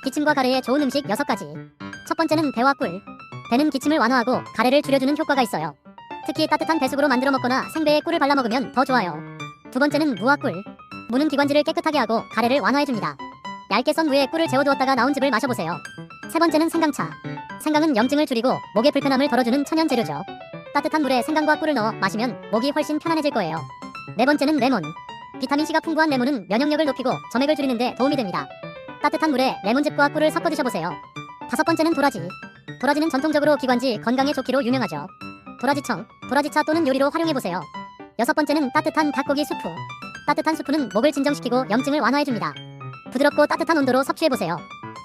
기침과 가래에 좋은 음식 6가지. 첫 번째는 배와 꿀. 배는 기침을 완화하고 가래를 줄여주는 효과가 있어요. 특히 따뜻한 배숙으로 만들어 먹거나 생배에 꿀을 발라 먹으면 더 좋아요. 두 번째는 무와 꿀. 무는 기관지를 깨끗하게 하고 가래를 완화해줍니다. 얇게 썬 무에 꿀을 재워두었다가 나온 즙을 마셔보세요. 세 번째는 생강차. 생강은 염증을 줄이고 목의 불편함을 덜어주는 천연 재료죠. 따뜻한 물에 생강과 꿀을 넣어 마시면 목이 훨씬 편안해질 거예요. 네 번째는 레몬. 비타민C가 풍부한 레몬은 면역력을 높이고 점액을 줄이는 데 도움이 됩니다. 따뜻한 물에 레몬즙과 꿀을 섞어 드셔보세요. 다섯 번째는 도라지. 도라지는 전통적으로 기관지, 건강에 좋기로 유명하죠. 도라지청, 도라지차 또는 요리로 활용해보세요. 여섯 번째는 따뜻한 닭고기 수프. 따뜻한 수프는 목을 진정시키고 염증을 완화해줍니다. 부드럽고 따뜻한 온도로 섭취해보세요.